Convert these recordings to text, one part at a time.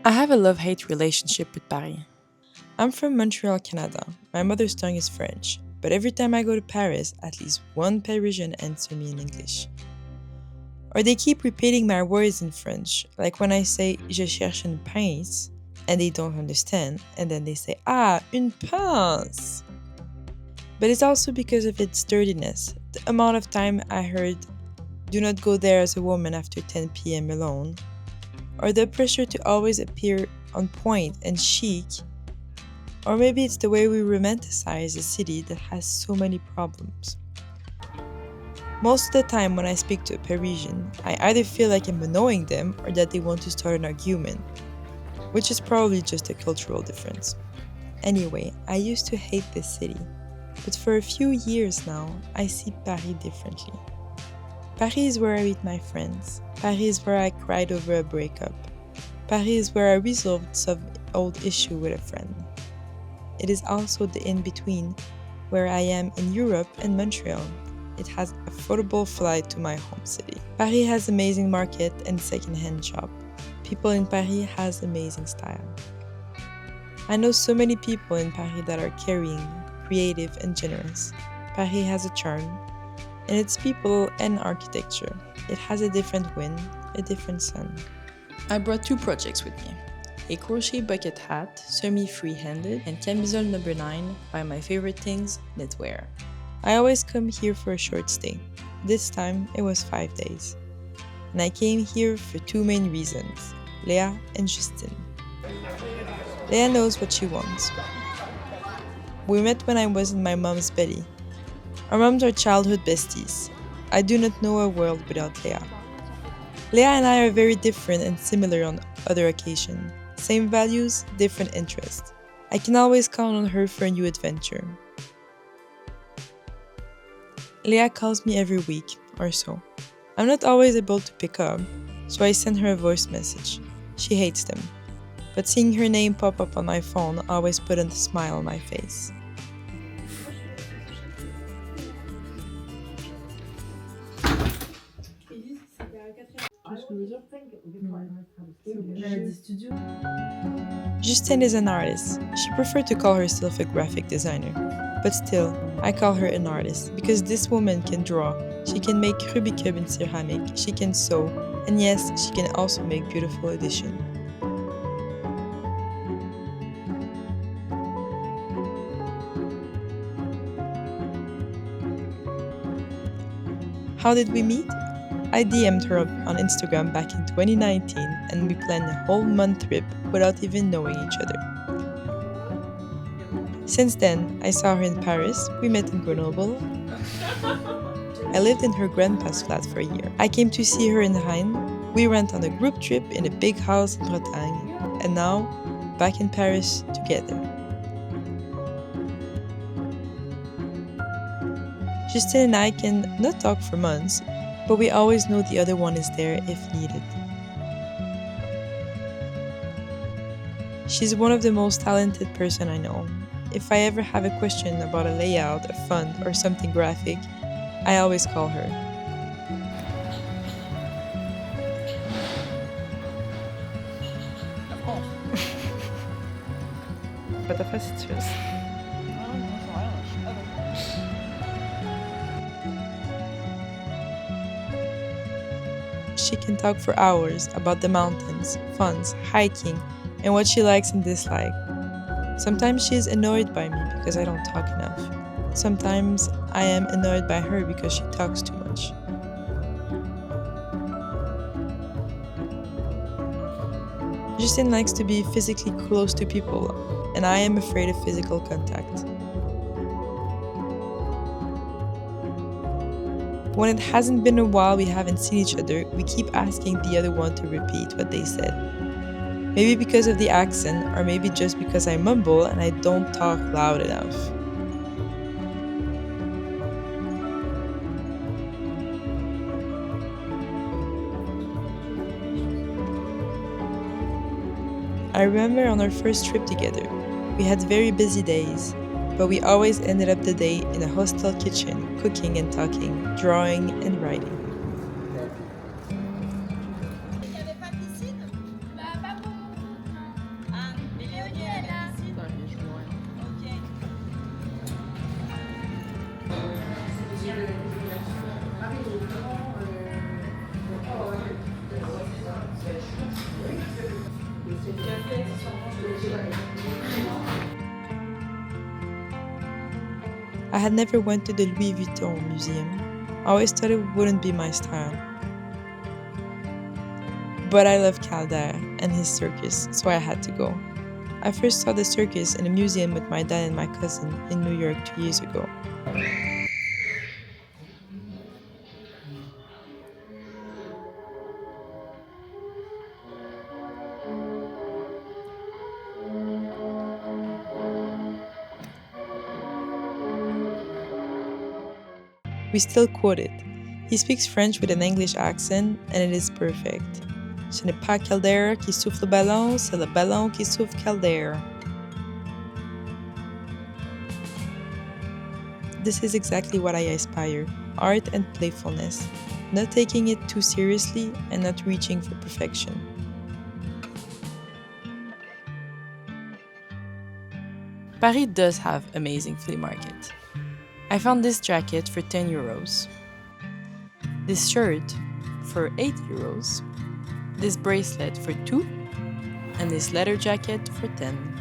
I have a love-hate relationship with Paris. I'm from Montreal, Canada. My mother's tongue is French, but every time I go to Paris, at least one Parisian answers me in English. Or they keep repeating my words in French, like when I say je cherche une pince, and they don't understand, and then they say ah, une pince. But it's also because of its sturdiness. The amount of time I heard do not go there as a woman after 10 p.m. alone, or the pressure to always appear on point and chic, or maybe it's the way we romanticize a city that has so many problems. Most of the time when I speak to a Parisian, I either feel like I'm annoying them or that they want to start an argument, which is probably just a cultural difference. Anyway, I used to hate this city, but for a few years now, I see Paris differently. Paris is where I meet my friends. Paris is where I cried over a breakup. Paris is where I resolved some old issue with a friend. It is also the in-between, where I am in Europe and Montreal. It has affordable flight to my home city. Paris has amazing market and second-hand shop. People in Paris has amazing style. I know so many people in Paris that are caring, creative and generous. Paris has a charm, and its people and architecture. It has a different wind, a different sun. I brought 2 projects with me. A crochet bucket hat, semi-free-handed, and camisole number 9 by my favorite things, Knitwear. I always come here for a short stay. This time it was 5 days. And I came here for 2 main reasons, Leah and Justine. Leah knows what she wants. We met when I was in my mom's belly. Our moms are childhood besties. I do not know a world without Leah. Leah and I are very different and similar on other occasions. Same values, different interests. I can always count on her for a new adventure. Leah calls me every week or so. I'm not always able to pick up, so I send her a voice message. She hates them, but seeing her name pop up on my phone always put a smile on my face. Justine is an artist. She preferred to call herself a graphic designer. But still, I call her an artist because this woman can draw, she can make Rubik's Cube in ceramic, she can sew, and yes, she can also make beautiful editions. How did we meet? I DM'd her on Instagram back in 2019 and we planned a whole month trip without even knowing each other. Since then, I saw her in Paris, we met in Grenoble. I lived in her grandpa's flat for a year. I came to see her in Rennes. We went on a group trip in a big house in Bretagne. And now, back in Paris together. Justine and I can not talk for months, but we always know the other one is there if needed. She's one of the most talented person I know. If I ever have a question about a layout, a font, or something graphic, I always call her. Pas ta face si tu veux. She can talk for hours about the mountains, funds, hiking, and what she likes and dislikes. Sometimes she is annoyed by me because I don't talk enough. Sometimes I am annoyed by her because she talks too much. Justine likes to be physically close to people, and I am afraid of physical contact. When it hasn't been a while we haven't seen each other, we keep asking the other one to repeat what they said. Maybe because of the accent, or maybe just because I mumble and I don't talk loud enough. I remember on our first trip together, we had very busy days, but we always ended up the day in a hostel kitchen, cooking and talking, drawing and writing. I had never went to the Louis Vuitton museum. I always thought it wouldn't be my style. But I love Calder and his circus, so I had to go. I first saw the circus in a museum with my dad and my cousin in New York 2 years ago. We still quote it. He speaks French with an English accent, and it is perfect. Ce n'est pas Calder qui souffle le ballon, c'est le ballon qui souffle Calder. This is exactly what I aspire: art and playfulness, not taking it too seriously and not reaching for perfection. Paris does have amazing flea market. I found this jacket for 10 euros, this shirt for 8 euros, this bracelet for 2, and this leather jacket for 10.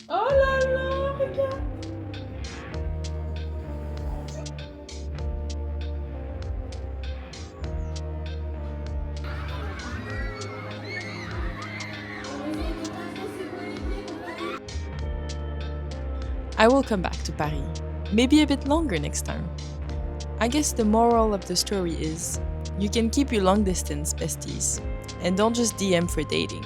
Oh là là, regarde! I will come back to Paris, maybe a bit longer next time. I guess the moral of the story is, you can keep your long distance besties, and don't just DM for dating.